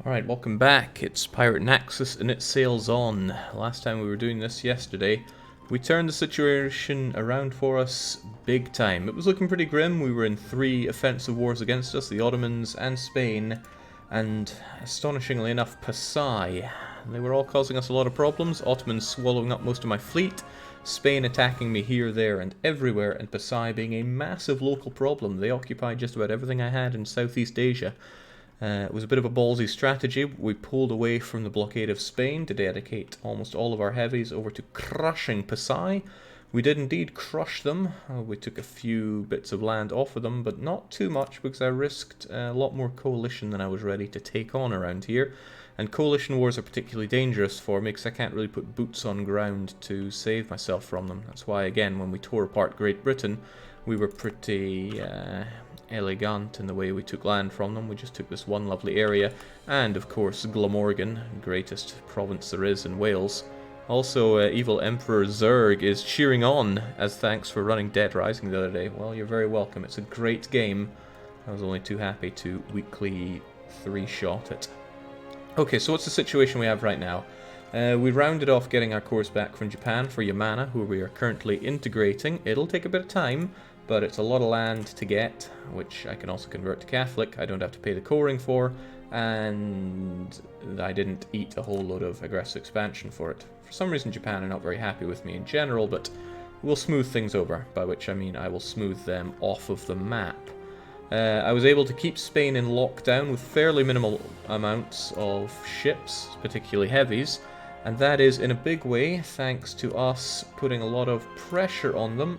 Alright, welcome back. It's Pirate Naxos and it sails on. Last time we were doing this yesterday, we turned the situation around for us big time. It was looking pretty grim. We were in 3 offensive wars against us, the Ottomans and Spain, and astonishingly enough, Pasai. They were all causing us a lot of problems. Ottomans swallowing up most of my fleet, Spain attacking me here, there, and everywhere, and Pasai being a massive local problem. They occupied just about everything I had in Southeast Asia. It was a bit of a ballsy strategy. We pulled away from the blockade of Spain to dedicate almost all of our heavies over to crushing Pasai. We did indeed crush them. We took a few bits of land off of them, but not too much because I risked a lot more coalition than I was ready to take on around here. And coalition wars are particularly dangerous for me because I can't really put boots on ground to save myself from them. That's why, again, when we tore apart Great Britain, we were pretty elegant in the way we took land from them. We just took this one lovely area, and of course Glamorgan, greatest province there is in Wales. Also, evil Emperor Zerg is cheering on as thanks for running Dead Rising the other day. Well, you're very welcome. It's a great game. I was only too happy to weekly 3-shot it. Okay, so what's the situation we have right now? We rounded off getting our cores back from Japan for Yamana, who we are currently integrating. It'll take a bit of time, but it's a lot of land to get, which I can also convert to Catholic. I don't have to pay the coring for, and I didn't eat a whole load of aggressive expansion for it. For some reason, Japan are not very happy with me in general, but we'll smooth things over, by which I mean I will smooth them off of the map. I was able to keep Spain in lockdown with fairly minimal amounts of ships, particularly heavies, and that is in a big way thanks to us putting a lot of pressure on them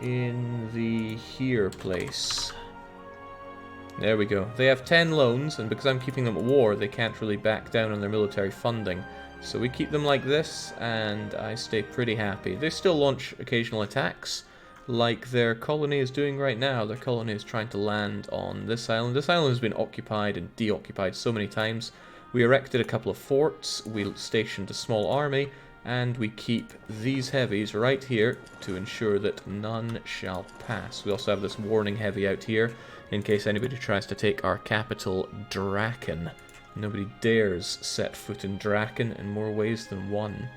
in the here place. There we go. They have 10 loans, and because I'm keeping them at war, they can't really back down on their military funding. So we keep them like this, and I stay pretty happy. They still launch occasional attacks, like their colony is doing right now. Their colony is trying to land on this island. This island has been occupied and deoccupied so many times. We erected a couple of forts, we stationed a small army, and we keep these heavies right here to ensure that none shall pass. We also have this warning heavy out here in case anybody tries to take our capital, Draken. Nobody dares set foot in Draken in more ways than one.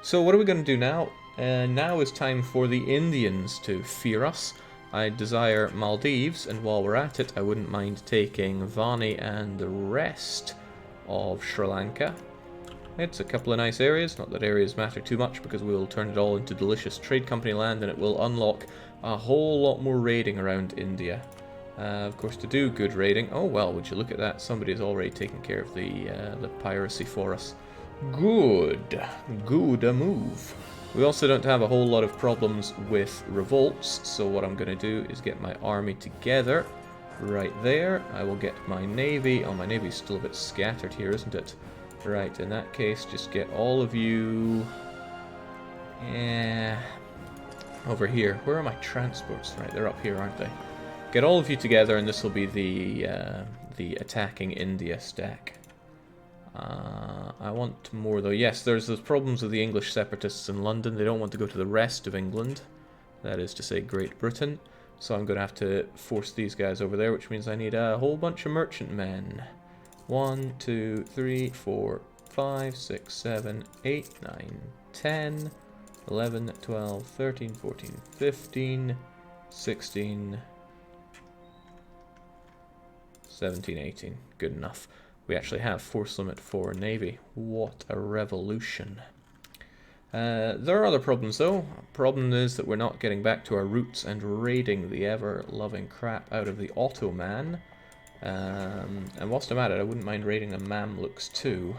So what are we going to do now? Now is time for the Indians to fear us. I desire Maldives, and while we're at it, I wouldn't mind taking Vani and the rest of Sri Lanka. It's a couple of nice areas, not that areas matter too much because we'll turn it all into delicious trade company land and it will unlock a whole lot more raiding around India. Of course, to do good raiding, oh well, would you look at that, somebody's already taken care of the piracy for us. Good a move. We also don't have a whole lot of problems with revolts, so what I'm going to do is get my army together right there. I will get my navy. Oh, my navy's still a bit scattered here, isn't it? Right, in that case, just get all of you over here. Where are my transports? Right, they're up here, aren't they? Get all of you together, and this will be the attacking India stack. I want more, though. Yes, there's those problems with the English separatists in London. They don't want to go to the rest of England. That is to say, Great Britain. So I'm going to have to force these guys over there, which means I need a whole bunch of merchantmen. 1, 2, 3, 4, 5, 6, 7, 8, 9, 10, 11, 12, 13, 14, 15, 16, 17, 18. Good enough. We actually have force limit for Navy. What a revolution. There are other problems though. Problem is that we're not getting back to our roots and raiding the ever-loving crap out of the Ottoman. And whilst I'm at it, I wouldn't mind raiding the Mamluks too.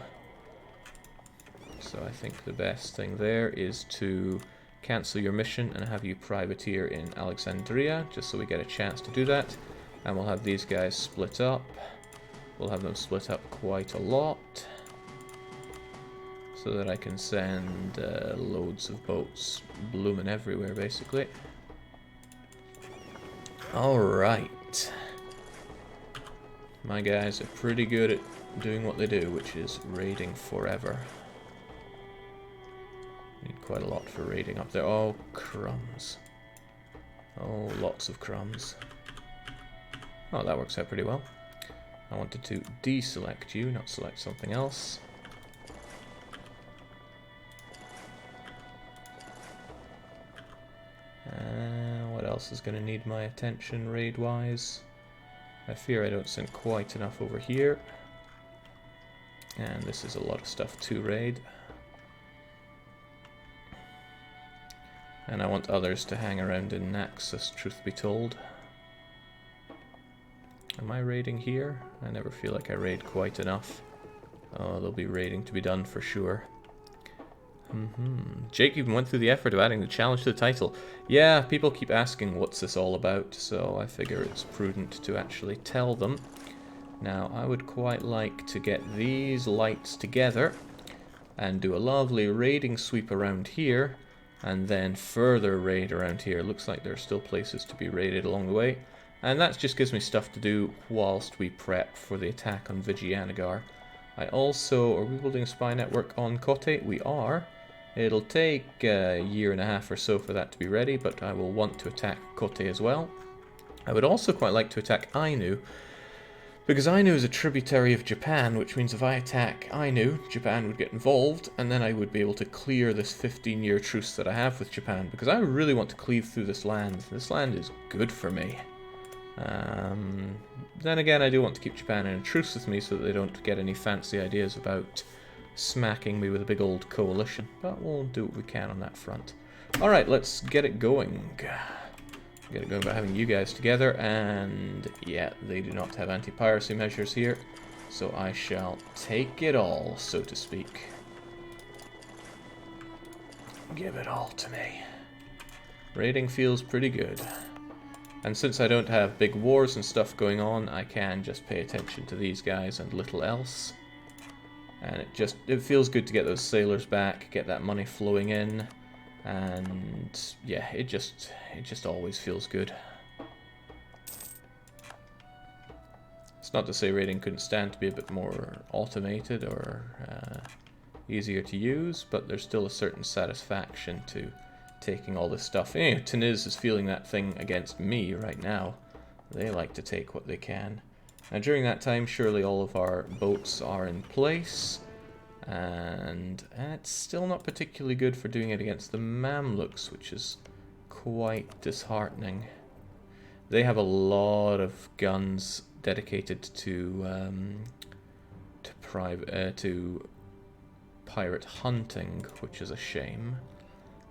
So I think the best thing there is to cancel your mission and have you privateer in Alexandria, just so we get a chance to do that. And we'll have these guys split up. We'll have them split up quite a lot, so that I can send loads of boats blooming everywhere, basically. Alright. My guys are pretty good at doing what they do, which is raiding forever. Need quite a lot for raiding up there. Oh, crumbs. Oh, lots of crumbs. Oh, that works out pretty well. I wanted to deselect you, not select something else. What else is going to need my attention raid-wise? I fear I don't send quite enough over here. And this is a lot of stuff to raid. And I want others to hang around in Naxos, truth be told. Am I raiding here? I never feel like I raid quite enough. Oh, there'll be raiding to be done for sure. Jake even went through the effort of adding the challenge to the title. Yeah, people keep asking what's this all about, so I figure it's prudent to actually tell them. Now, I would quite like to get these lights together and do a lovely raiding sweep around here, and then further raid around here. Looks like there are still places to be raided along the way, and that just gives me stuff to do whilst we prep for the attack on Vijayanagara. I also... Are we building a spy network on Kotte? We are. It'll take a year and a half or so for that to be ready, but I will want to attack Kotte as well. I would also quite like to attack Ainu, because Ainu is a tributary of Japan, which means if I attack Ainu, Japan would get involved, and then I would be able to clear this 15-year truce that I have with Japan, because I really want to cleave through this land. This land is good for me. Then again, I do want to keep Japan in a truce with me so that they don't get any fancy ideas about smacking me with a big old coalition, but we'll do what we can on that front. Alright, let's get it going. Get it going by having you guys together, and yeah, they do not have anti-piracy measures here, so I shall take it all, so to speak. Give it all to me. Raiding feels pretty good. And since I don't have big wars and stuff going on, I can just pay attention to these guys and little else. And it feels good to get those sailors back, get that money flowing in, and yeah, it just always feels good. It's not to say raiding couldn't stand to be a bit more automated or easier to use, but there's still a certain satisfaction to taking all this stuff. Anyway, Teniz is feeling that thing against me right now. They like to take what they can. Now during that time, surely all of our boats are in place, and it's still not particularly good for doing it against the Mamluks, which is quite disheartening. They have a lot of guns dedicated to pirate hunting, which is a shame.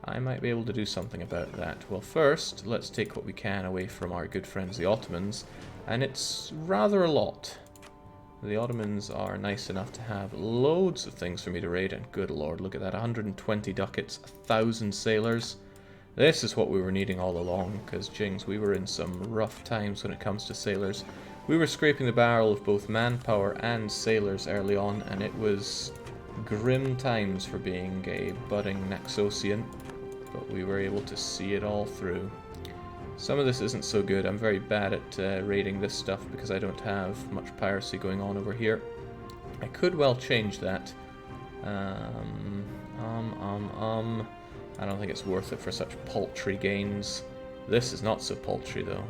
I might be able to do something about that. Well, first, let's take what we can away from our good friends the Ottomans, and it's rather a lot. The Ottomans are nice enough to have loads of things for me to raid, and good lord, look at that, 120 ducats, 1,000 sailors. This is what we were needing all along, because, jings, we were in some rough times when it comes to sailors. We were scraping the barrel of both manpower and sailors early on, and it was grim times for being a budding Naxosian, but we were able to see it all through. Some of this isn't so good. I'm very bad at raiding this stuff because I don't have much piracy going on over here. I could well change that. I don't think it's worth it for such paltry gains. This is not so paltry though.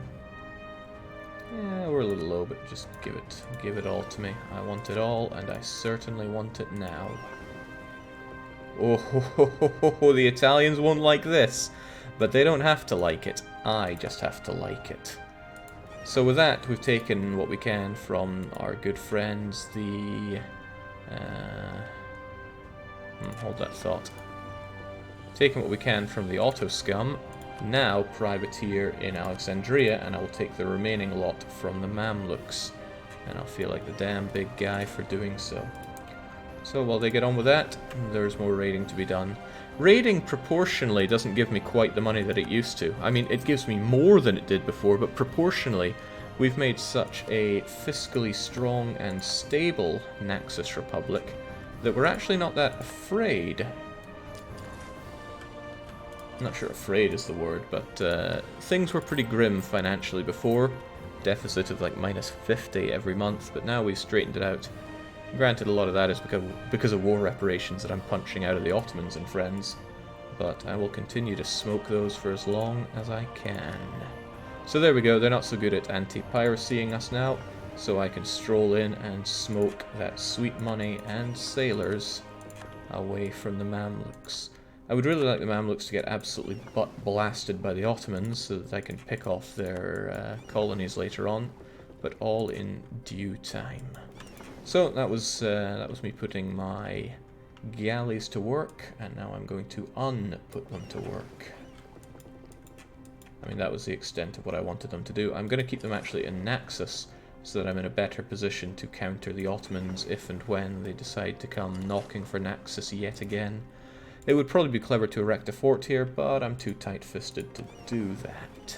Yeah, we're a little low, but just give it all to me. I want it all, and I certainly want it now. Oh, the Italians won't like this, but they don't have to like it. I just have to like it. So with that, we've taken what we can from our good friends, the... hold that thought. Taken what we can from the Otto scum, now privateer in Alexandria, and I will take the remaining lot from the Mamluks. And I'll feel like the damn big guy for doing so. So while they get on with that, there's more raiding to be done. Raiding proportionally doesn't give me quite the money that it used to. I mean, it gives me more than it did before, but proportionally, we've made such a fiscally strong and stable Naxos Republic that we're actually not that afraid. I'm not sure afraid is the word, but things were pretty grim financially before. Deficit of like -50 every month, but now we've straightened it out. Granted, a lot of that is because of war reparations that I'm punching out of the Ottomans and friends, but I will continue to smoke those for as long as I can. So there we go, they're not so good at anti-piracying us now. so I can stroll in and smoke that sweet money and sailors away from the Mamluks. I would really like the Mamluks to get absolutely butt-blasted by the Ottomans so that I can pick off their colonies later on, but all in due time. So that was me putting my galleys to work, and now I'm going to unput them to work. I mean, that was the extent of what I wanted them to do. I'm going to keep them actually in Naxos, so that I'm in a better position to counter the Ottomans if and when they decide to come knocking for Naxos yet again. It would probably be clever to erect a fort here, but I'm too tight-fisted to do that.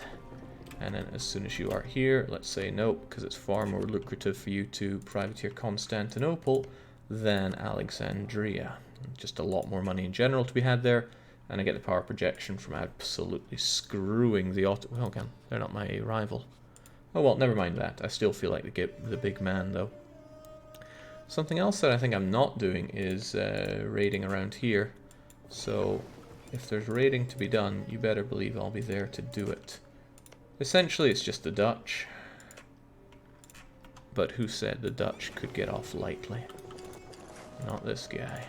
And then as soon as you are here, let's say nope, because it's far more lucrative for you to privateer Constantinople than Alexandria. Just a lot more money in general to be had there, and I get the power projection from absolutely screwing the Ottomans. Well, again, they're not my rival. Oh well, never mind that. I still feel like the big man, though. Something else that I think I'm not doing is raiding around here. So, if there's raiding to be done, you better believe I'll be there to do it. Essentially, it's just the Dutch. But who said the Dutch could get off lightly? Not this guy.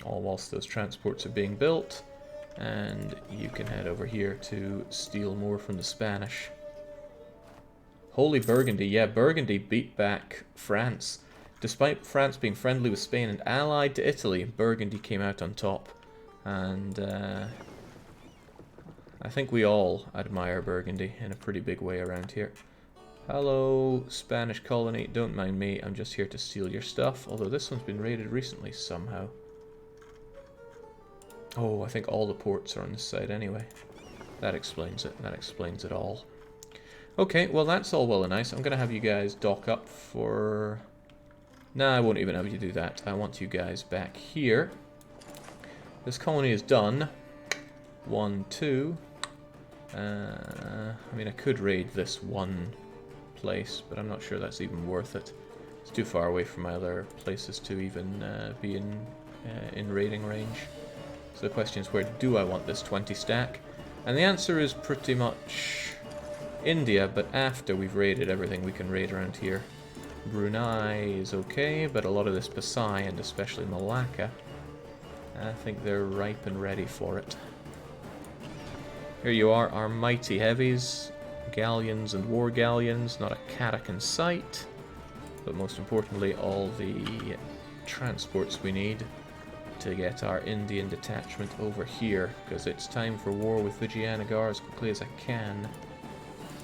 All whilst those transports are being built, and you can head over here to steal more from the Spanish. Holy Burgundy, yeah, Burgundy beat back France. Despite France being friendly with Spain and allied to Italy, Burgundy came out on top. And I think we all admire Burgundy in a pretty big way around here. Hello, Spanish colony. Don't mind me, I'm just here to steal your stuff. Although this one's been raided recently somehow. Oh, I think all the ports are on this side anyway. That explains it. That explains it all. Okay, well that's all well and nice. I'm going to have you guys dock up for... Nah, I won't even have you do that. I want you guys back here. This colony is done. 1, 2. I mean, I could raid this one place, but I'm not sure that's even worth it. It's too far away from my other places to even be in raiding range. So the question is, where do I want this 20 stack? And the answer is pretty much India, but after we've raided everything we can raid around here. Brunei is okay, but a lot of this Pasai, and especially Malacca, I think they're ripe and ready for it. Here you are, our mighty heavies, galleons and war galleons, not a carrack in sight, but most importantly all the transports we need to get our Indian detachment over here, because it's time for war with Vijayanagara as quickly as I can.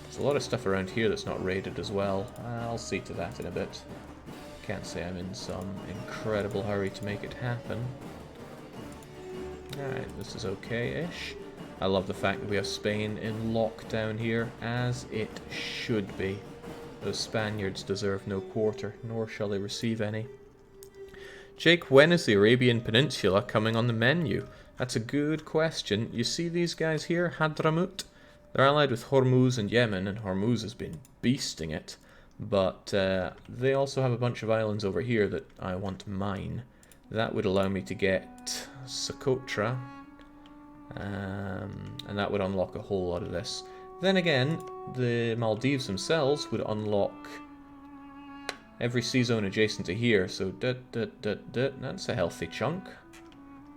There's a lot of stuff around here that's not raided as well. I'll see to that in a bit. Can't say I'm in some incredible hurry to make it happen. Alright, this is okay-ish. I love the fact that we have Spain in lockdown here, as it should be. Those Spaniards deserve no quarter, nor shall they receive any. Jake, when is the Arabian Peninsula coming on the menu? That's a good question. You see these guys here, Hadramut? They're allied with Hormuz and Yemen, and Hormuz has been beasting it. But they also have a bunch of islands over here that I want mine. That would allow me to get Socotra, and that would unlock a whole lot of this. Then again, the Maldives themselves would unlock every sea zone adjacent to here, so that's a healthy chunk.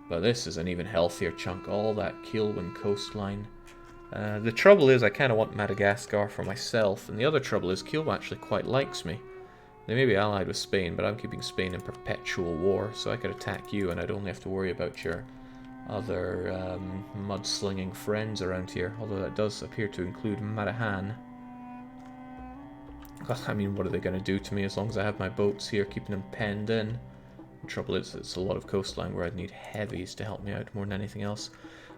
But this is an even healthier chunk, all that Kilwan coastline. The trouble is I kind of want Madagascar for myself, and the other trouble is Kilwa actually quite likes me. They may be allied with Spain, but I'm keeping Spain in perpetual war, so I could attack you and I'd only have to worry about your other mudslinging friends around here, although that does appear to include Marahan. I mean, what are they going to do to me as long as I have my boats here, keeping them penned in? The trouble is, it's a lot of coastline where I'd need heavies to help me out more than anything else.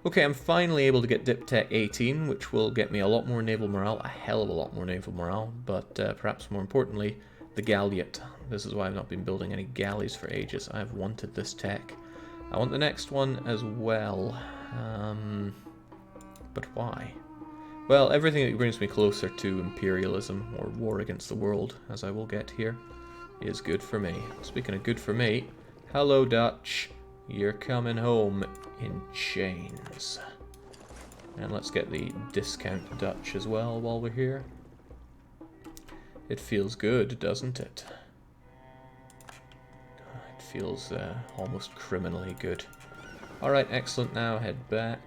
Okay, I'm finally able to get Diptech 18, which will get me a lot more naval morale, a hell of a lot more naval morale, but perhaps more importantly, the galleot. This is why I've not been building any galleys for ages. I've wanted this tech. I want the next one as well, but why? Well, everything that brings me closer to imperialism, or war against the world, as I will get here, is good for me. Speaking of good for me, hello Dutch, you're coming home in chains. And let's get the discount Dutch as well while we're here. It feels good, doesn't it? It feels almost criminally good. Alright, excellent. Now head back.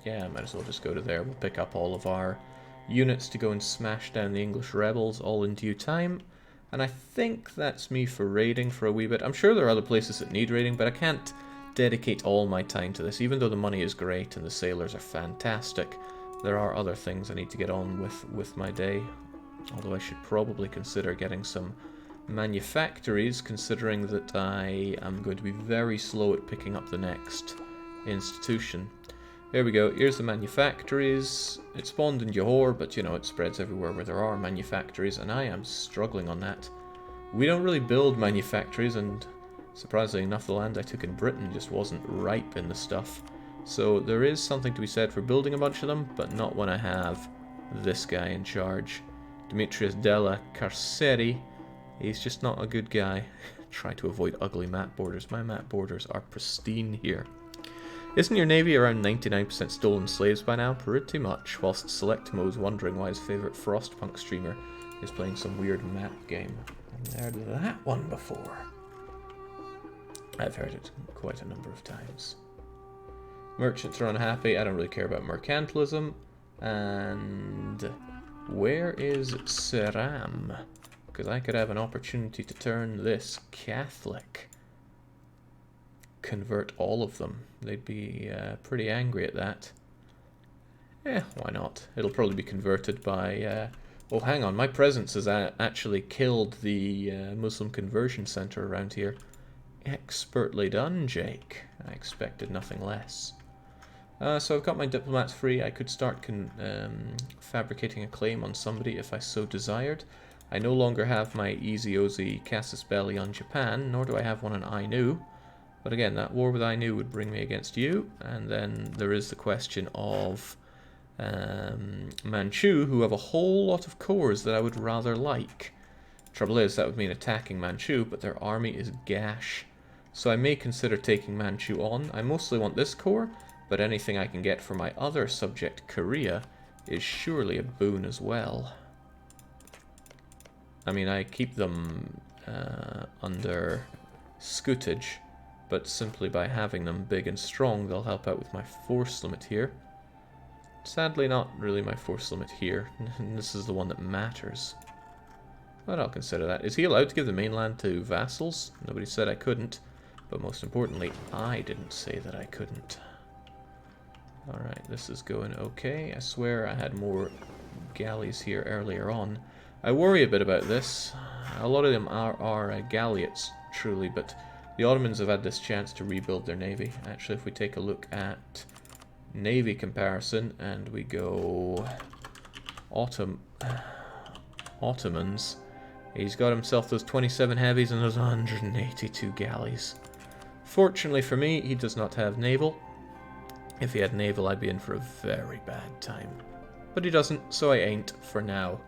Yeah, might as well just go to there. We'll pick up all of our units to go and smash down the English rebels all in due time. And I think that's me for raiding for a wee bit. I'm sure there are other places that need raiding, but I can't dedicate all my time to this. Even though the money is great and the sailors are fantastic, there are other things I need to get on with my day. Although I should probably consider getting some manufactories, considering that I am going to be very slow at picking up the next institution. There we go, here's the manufactories. It spawned in Johor, but you know, it spreads everywhere where there are manufactories, and I am struggling on that. We don't really build manufactories, and surprisingly enough, the land I took in Britain just wasn't ripe in the stuff. So there is something to be said for building a bunch of them, but not when I have this guy in charge. Demetrius Della Carceri. He's just not a good guy. Try to avoid ugly map borders. My map borders are pristine here. Isn't your navy around 99% stolen slaves by now? Pretty much, whilst Selectimo's wondering why his favourite Frostpunk streamer is playing some weird map game. I've heard that one before. I've heard it quite a number of times. Merchants are unhappy. I don't really care about mercantilism. And where is Seram? Because I could have an opportunity to turn this Catholic. Convert all of them. They'd be pretty angry at that. Eh, why not? It'll probably be converted by... oh, hang on. My presence has actually killed the Muslim conversion center around here. Expertly done, Jake. I expected nothing less. So I've got my diplomats free. I could start fabricating a claim on somebody if I so desired. I no longer have my easy-ozy casus belli on Japan, nor do I have one on Ainu. But again, that war with Ainu would bring me against you. And then there is the question of Manchu, who have a whole lot of cores that I would rather like. Trouble is, that would mean attacking Manchu, but their army is gash. So I may consider taking Manchu on. I mostly want this core, but anything I can get for my other subject, Korea, is surely a boon as well. I mean, I keep them under scutage, but simply by having them big and strong, they'll help out with my force limit here. Sadly, not really my force limit here. This is the one that matters. But I'll consider that. Is he allowed to give the mainland to vassals? Nobody said I couldn't. But most importantly, I didn't say that I couldn't. Alright, this is going okay. I swear I had more galleys here earlier on. I worry a bit about this. A lot of them are galleots, truly, but the Ottomans have had this chance to rebuild their navy. Actually, if we take a look at navy comparison and we go Ottomans, he's got himself those 27 heavies and those 182 galleys. Fortunately for me, he does not have naval. If he had naval, I'd be in for a very bad time. But he doesn't, so I ain't for now.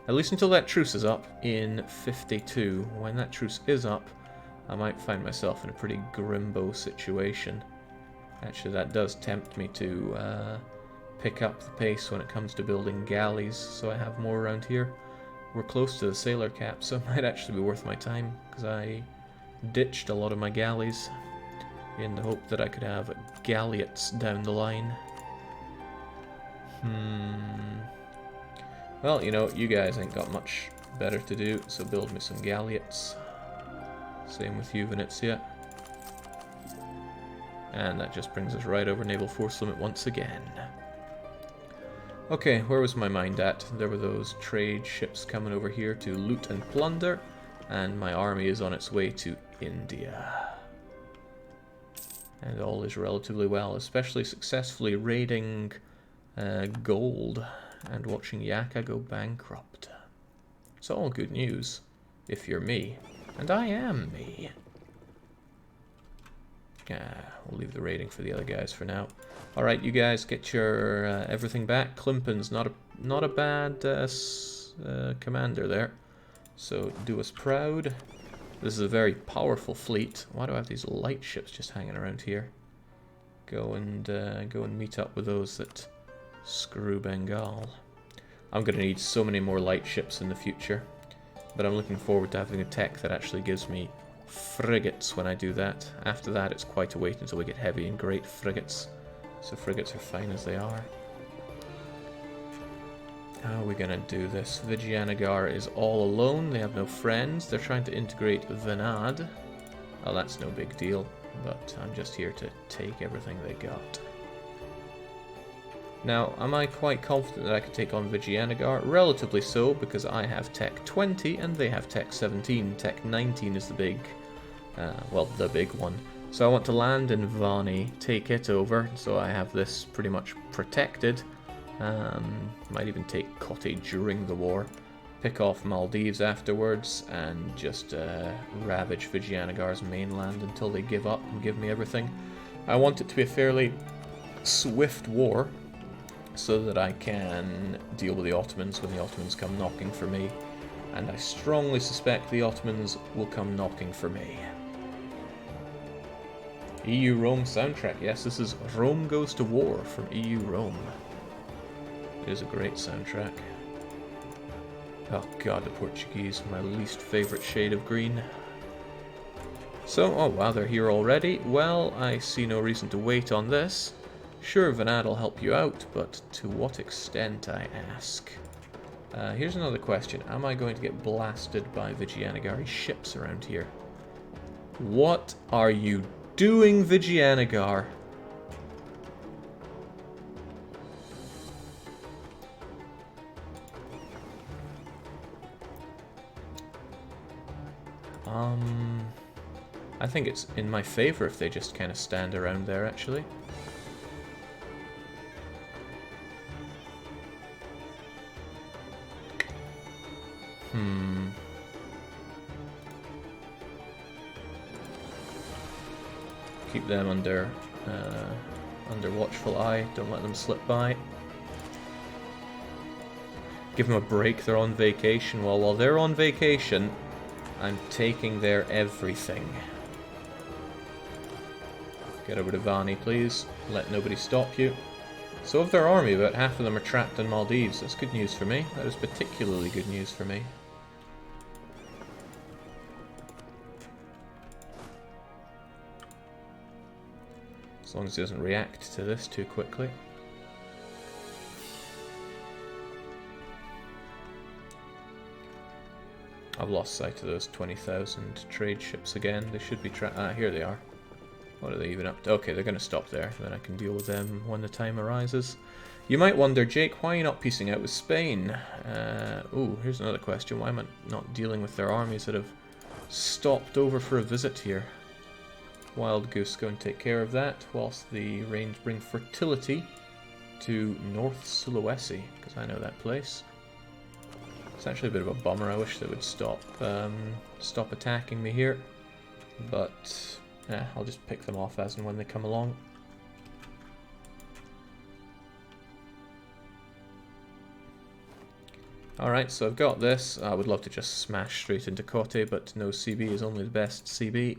At least until that truce is up in 52. When that truce is up, I might find myself in a pretty grimbo situation. Actually, that does tempt me to pick up the pace when it comes to building galleys, so I have more around here. We're close to the sailor cap, so it might actually be worth my time, because I ditched a lot of my galleys in the hope that I could have galleots down the line. Well, you know, you guys ain't got much better to do, so build me some galleots. Same with you, Venezia. And that just brings us right over naval force limit once again. Okay, where was my mind at? There were those trade ships coming over here to loot and plunder, and my army is on its way to India. And all is relatively well, especially successfully raiding gold and watching Yaka go bankrupt. It's all good news, if you're me. And I am me. We'll leave the raiding for the other guys for now. Alright, you guys, get your everything back. Klimpen's not a bad commander there. So do us proud. This is a very powerful fleet. Why do I have these light ships just hanging around here? go and meet up with those that screw Bengal. I'm going to need so many more light ships in the future, but I'm looking forward to having a tech that actually gives me frigates when I do that. After that, it's quite a wait until we get heavy and great frigates. So frigates are fine as they are. How are we going to do this? Vijayanagara is all alone. They have no friends. They're trying to integrate Venad. Oh, that's no big deal, but I'm just here to take everything they got. Now, am I quite confident that I can take on Vijayanagara? Relatively so, because I have Tech 20 and they have Tech 17. Tech 19 is the big, well, the big one. So I want to land in Vani, take it over, so I have this pretty much protected. Might even take Kotte during the war, pick off Maldives afterwards, and just ravage Vijayanagara's mainland until they give up and give me everything. I want it to be a fairly swift war, so that I can deal with the Ottomans when the Ottomans come knocking for me. And I strongly suspect the Ottomans will come knocking for me. EU Rome soundtrack. Yes, this is Rome Goes to War from EU Rome. It is a great soundtrack. Oh god, the Portuguese, my least favourite shade of green. So, oh wow, they're here already. Well, I see no reason to wait on this. Sure, Venad will help you out, but to what extent, I ask? Here's another question. Am I going to get blasted by Vijayanagari ships around here? What are you doing, Vijayanagar? I think it's in my favor if they just kind of stand around there, actually. Keep them under watchful eye. Don't let them slip by. Give them a break. They're on vacation. Well, while they're on vacation, I'm taking their everything. Get over to Vani, please. Let nobody stop you. So of their army, about half of them are trapped in Maldives. That's good news for me. That is particularly good news for me. As long as he doesn't react to this too quickly. I've lost sight of those 20,000 trade ships again. They should be here they are. What are they even up to? Okay, they're going to stop there. Then I can deal with them when the time arises. You might wonder, Jake, why are you not piecing out with Spain? Ooh, here's another question. Why am I not dealing with their armies that have stopped over for a visit here? Wild Goose, go and take care of that, whilst the rains bring fertility to North Sulawesi, because I know that place. It's actually a bit of a bummer. I wish they would stop attacking me here, but I'll just pick them off as and when they come along. Alright, so I've got this. I would love to just smash straight into Kotte, but no CB is only the best CB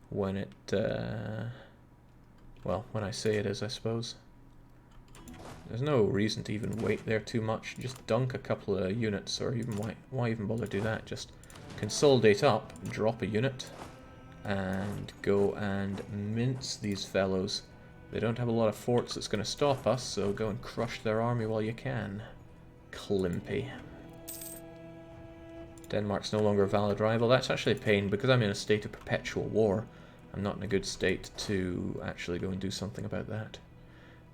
when it, well, when I say it is, I suppose. There's no reason to even wait there too much. Just dunk a couple of units, or even why even bother do that? Just consolidate up, drop a unit, and go and mince these fellows. They don't have a lot of forts that's going to stop us, so go and crush their army while you can. Climpy. Denmark's no longer a valid rival. That's actually a pain, because I'm in a state of perpetual war. I'm not in a good state to actually go and do something about that.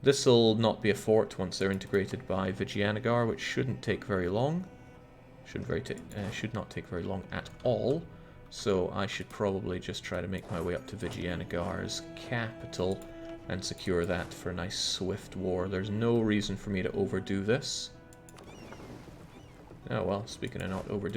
This'll not be a fort once they're integrated by Vijayanagara, which shouldn't take very long. Should not take very long at all. So I should probably just try to make my way up to Vijayanagara's capital and secure that for a nice swift war. There's no reason for me to overdo this. Oh well, speaking of not overdoing